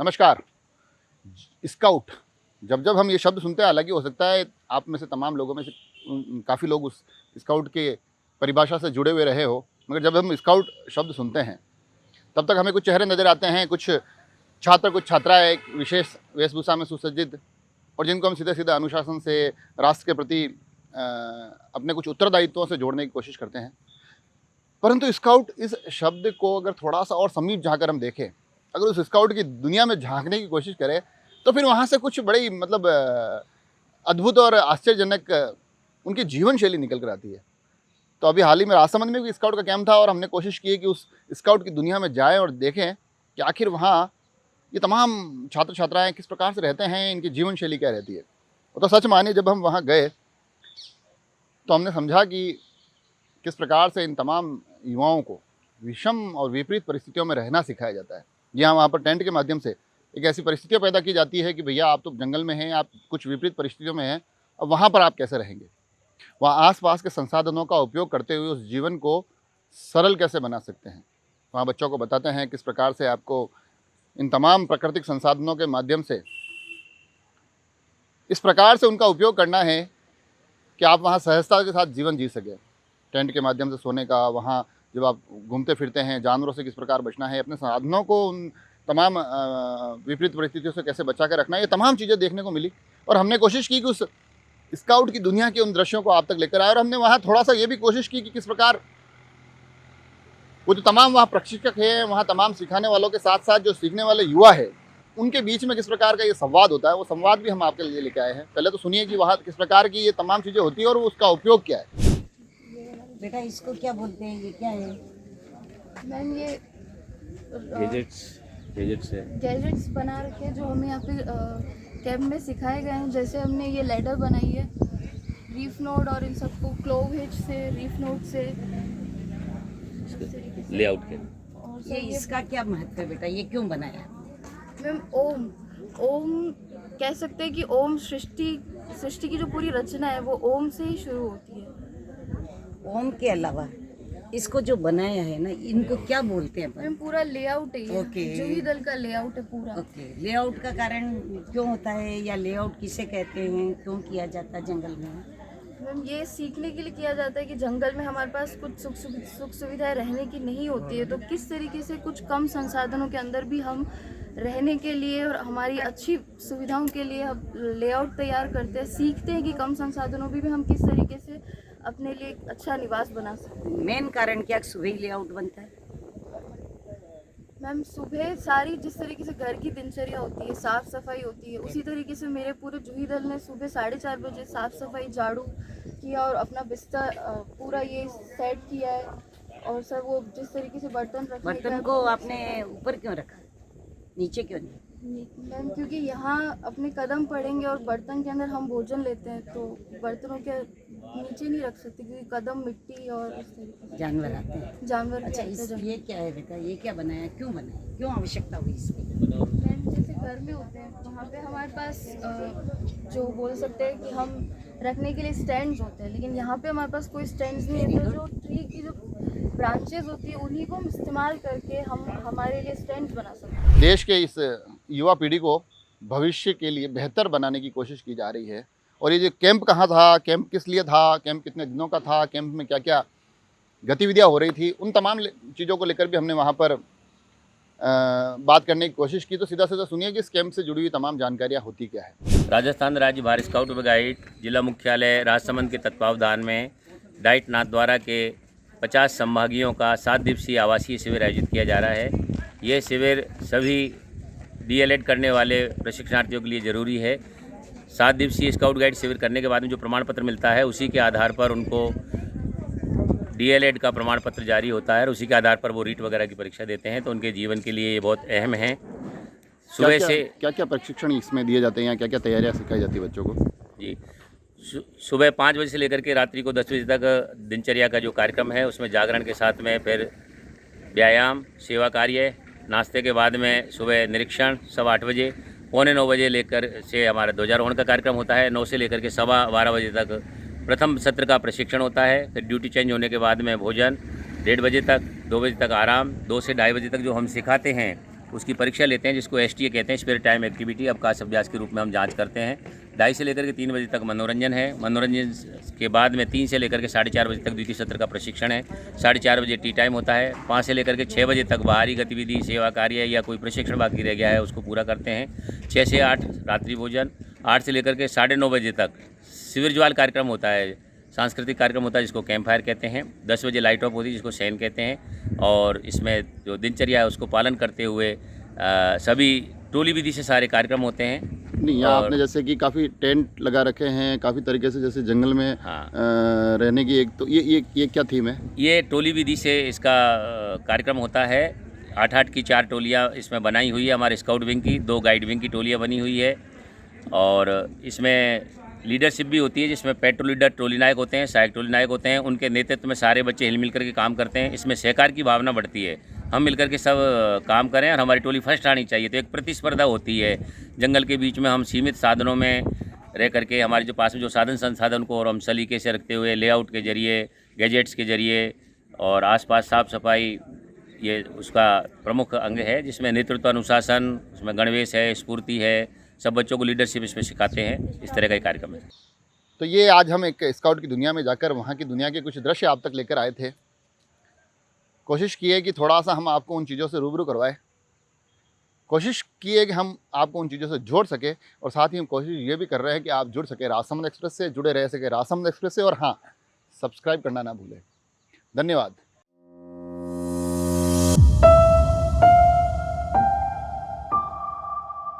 नमस्कार। स्काउट, जब जब हम ये शब्द सुनते हैं, हालांकि हो सकता है आप में से तमाम लोगों में से काफ़ी लोग उस स्काउट के परिभाषा से जुड़े हुए रहे हो, मगर जब हम स्काउट शब्द सुनते हैं तब तक हमें कुछ चेहरे नज़र आते हैं, कुछ छात्र, कुछ छात्राएं एक विशेष वेशभूषा में सुसज्जित, और जिनको हम सीधे सीधे अनुशासन से, राष्ट्र के प्रति अपने कुछ उत्तरदायित्वों से जोड़ने की कोशिश करते हैं। परंतु स्काउट इस शब्द को अगर थोड़ा सा और समीप झाँकर हम देखें, अगर उस स्काउट की दुनिया में झाँकने की कोशिश करें, तो फिर वहाँ से कुछ बड़ी मतलब अद्भुत और आश्चर्यजनक उनकी जीवन शैली निकल कर आती है। तो अभी हाल ही में राजसमंद में भी स्काउट का कैंप था, और हमने कोशिश की कि उस स्काउट की दुनिया में जाएं और देखें कि आखिर वहाँ ये तमाम छात्र छात्राएँ किस प्रकार से रहते हैं, इनकी जीवन शैली क्या रहती है। तो सच मानिए, जब हम वहाँ गए तो हमने समझा कि किस प्रकार से इन तमाम युवाओं को विषम और विपरीत परिस्थितियों में रहना सिखाया जाता है। जी हाँ, वहाँ पर टेंट के माध्यम से एक ऐसी परिस्थितियाँ पैदा की जाती है कि भैया आप तो जंगल में हैं, आप कुछ विपरीत परिस्थितियों में हैं, और वहाँ पर आप कैसे रहेंगे। वहाँ आसपास के संसाधनों का उपयोग करते हुए उस जीवन को सरल कैसे बना सकते हैं। वहाँ बच्चों को बताते हैं किस प्रकार से आपको इन तमाम प्राकृतिक संसाधनों के माध्यम से इस प्रकार से उनका उपयोग करना है कि आप वहाँ सहजता के साथ जीवन जी सकें। टेंट के माध्यम से सोने का, वहाँ जब आप घूमते फिरते हैं जानवरों से किस प्रकार बचना है, अपने साधनों को उन तमाम विपरीत परिस्थितियों से कैसे बचा कर रखना है, ये तमाम चीज़ें देखने को मिली। और हमने कोशिश की कि उस स्काउट की दुनिया के उन दृश्यों को आप तक लेकर आए, और हमने वहाँ थोड़ा सा ये भी कोशिश की कि किस प्रकार वो जो तमाम वहाँ प्रशिक्षक हैं, वहाँ तमाम सिखाने वालों के साथ साथ जो सीखने वाले युवा है, उनके बीच में किस प्रकार का ये संवाद होता है, वो संवाद भी हम आपके लिए लेके आए हैं। पहले तो सुनिए कि वहाँ किस प्रकार की ये तमाम चीज़ें होती है और उसका उपयोग क्या है। बेटा इसको क्या बोलते हैं, ये क्या है? मैम ये गैजेट्स है। गैजेट्स बना रखे हैं जो हमें यहाँ पे कैंप में सिखाए गए हैं। जैसे हमने ये लैडर बनाई है रीफ नोड, और इन सबको क्लोव हिच से, रीफ नोड से लेआउट के और ये इसका क्या महत्व है बेटा, ये क्यों बनाया? मैम ओम कह सकते हैं कि ओम सृष्टि की जो पूरी रचना है वो ओम से ही शुरू होती है। ओम के अलावा इसको जो बनाया है ना, इनको क्या बोलते हैं? मैम पूरा लेआउट है ये, ओके। जूही दल का लेआउट है पूरा। ओके, लेआउट का कारण क्यों होता है, या लेआउट किसे कहते हैं, क्यों किया जाता है जंगल में? मैम ये सीखने के लिए किया जाता है कि जंगल में हमारे पास कुछ सुख सुविधाएं रहने की नहीं होती है, तो किस तरीके से कुछ कम संसाधनों के अंदर भी हम रहने के लिए और हमारी अच्छी सुविधाओं के लिए हम लेआउट तैयार करते हैं, सीखते हैं कि कम संसाधनों में भी हम किस तरीके से अपने लिए एक अच्छा निवास बना सकते हैं। मेन कारण क्या सुबह ही लेआउट बनता है? मैम सुबह सारी जिस तरीके से घर की दिनचर्या होती है, साफ़ सफाई होती है, उसी तरीके से मेरे पूरे जूही दल ने सुबह 4:30 बजे साफ़ सफाई, झाड़ू किया और अपना बिस्तर पूरा ये सेट किया है। और सर वो जिस तरीके से बर्तन रखने का, बर्तन को आपने ऊपर क्यों रखा, नीचे क्यों नहीं? मैम क्योंकि यहाँ अपने कदम पड़ेंगे और बर्तन के अंदर हम भोजन लेते हैं, तो बर्तनों के नीचे नहीं रख सकते क्योंकि कदम मिट्टी और इस तरीके से जानवर आते हैं। जानवर भी अच्छा, आते हैं जंगल। ये क्या है बेटा, ये क्या बनाया, क्यों बनाया, क्यों आवश्यकता हुई इसकी? मैम जैसे घर में होते हैं वहाँ पे हमारे पास जो बोल सकते हैं कि हम रखने के लिए स्टैंड्स होते हैं, लेकिन यहाँ पे हमारे पास कोई स्टैंड्स नहीं है, तो जो ट्री की जो ब्रांचेज होती है उन्हीं को हम इस्तेमाल करके हम हमारे लिए स्टैंड्स बना सकते हैं। देश के इस युवा पीढ़ी को भविष्य के लिए बेहतर बनाने की कोशिश की जा रही है। और ये जो कैंप कहाँ था, कैंप किस लिए था, कैंप कितने दिनों का था, कैंप में क्या क्या गतिविधियाँ हो रही थी, उन तमाम चीज़ों को लेकर भी हमने वहाँ पर बात करने की कोशिश की। तो सीधा सीधा सुनिए कि इस कैंप से जुड़ी हुई तमाम जानकारियाँ होती क्या है। राजस्थान राज्य भारत स्काउट व गाइड जिला मुख्यालय राजसमंद के तत्वावधान में डाइट नाथद्वारा के 50 संभागियों का 7 दिवसीय आवासीय शिविर आयोजित किया जा रहा है। ये शिविर सभी DLED करने वाले प्रशिक्षणार्थियों के लिए ज़रूरी है। 7 दिवसीय स्काउट गाइड शिविर करने के बाद में जो प्रमाण पत्र मिलता है, उसी के आधार पर उनको DLED का प्रमाण पत्र जारी होता है, और उसी के आधार पर वो रीट वगैरह की परीक्षा देते हैं। तो उनके जीवन के लिए ये बहुत अहम है। सुबह से क्या क्या प्रशिक्षण इसमें दिए जाते हैं, या क्या क्या तैयारियाँ सिखाई जाती है बच्चों को? जी, सुबह 5 बजे से लेकर के रात्रि को 10 बजे तक दिनचर्या का जो कार्यक्रम है, उसमें जागरण के साथ में फिर व्यायाम, सेवा कार्य, नाश्ते के बाद में सुबह निरीक्षण 8:15 बजे, 9:45 बजे लेकर से हमारा ध्वजारोहण का कार्यक्रम होता है। 9 से लेकर के 12:15 बजे तक प्रथम सत्र का प्रशिक्षण होता है। फिर ड्यूटी चेंज होने के बाद में भोजन, 1:30 बजे तक, 2 बजे तक आराम, 2 से 2:30 बजे तक जो हम सिखाते हैं उसकी परीक्षा लेते हैं, जिसको STA कहते हैं, स्पेयर टाइम एक्टिविटी, अवकाश अभ्यास के रूप में हम जांच करते हैं। 2:30 से लेकर के 3 बजे तक मनोरंजन है। मनोरंजन के बाद में 3 से लेकर के 4:30 बजे तक द्वितीय सत्र का प्रशिक्षण है। 4:30 बजे टी टाइम होता है। 5 से लेकर के 6 बजे तक बाहरी गतिविधि, सेवा कार्य या कोई प्रशिक्षण बाकी रह गया है उसको पूरा करते हैं। 6 से 8 रात्रि भोजन। 8 से लेकर के 9:30 बजे तक शिविर ज्वाल कार्यक्रम होता है, सांस्कृतिक कार्यक्रम होता है जिसको कैंप फायर कहते हैं। 10 बजे लाइट ऑफ होती है जिसको शयन कहते हैं। और इसमें जो दिनचर्या है उसको पालन करते हुए सभी टोली विधि से सारे कार्यक्रम होते हैं। नहीं, यहाँ आपने जैसे कि काफ़ी टेंट लगा रखे हैं, काफ़ी तरीके से, जैसे जंगल में हाँ। रहने की एक, तो ये क्या थीम है? ये टोली विधि से इसका कार्यक्रम होता है। 8-8 की 4 टोलियाँ इसमें बनाई हुई है हमारे स्काउट विंग की, 2 गाइड विंग की टोलियाँ बनी हुई है। और इसमें लीडरशिप भी होती है जिसमें पेट्रोल लीडर टोली नायक होते हैं, सहायक टोली नायक होते हैं। उनके नेतृत्व में सारे बच्चे हिल मिल करके काम करते हैं। इसमें सहकार की भावना बढ़ती है, हम मिलकर के सब काम करें और हमारी टोली फर्स्ट आनी चाहिए। तो एक प्रतिस्पर्धा होती है। जंगल के बीच में हम सीमित साधनों में रह करके हमारे जो पास में जो साधन संसाधन को और हम सलीके से रखते हुए लेआउट के जरिए, गैजेट्स के जरिए और आसपास साफ सफाई, ये उसका प्रमुख अंग है जिसमें नेतृत्व, अनुशासन, उसमें गणवेश है, स्फूर्ति है, सब बच्चों को लीडरशिप इसमें सिखाते हैं। इस तरह का एक कार्यक्रम है। तो ये आज हम एक स्काउट की दुनिया में जाकर वहाँ की दुनिया के कुछ दृश्य आप तक लेकर आए थे। कोशिश की है कि थोड़ा सा हम आपको उन चीज़ों से रूबरू करवाएं, कोशिश की है कि हम आपको उन चीज़ों से जोड़ सके, और साथ ही हम कोशिश ये भी कर रहे हैं कि आप जुड़ सके राजसमंद एक्सप्रेस से, जुड़े रह सके राजसमंद एक्सप्रेस से। और हाँ, सब्सक्राइब करना ना भूलें। धन्यवाद।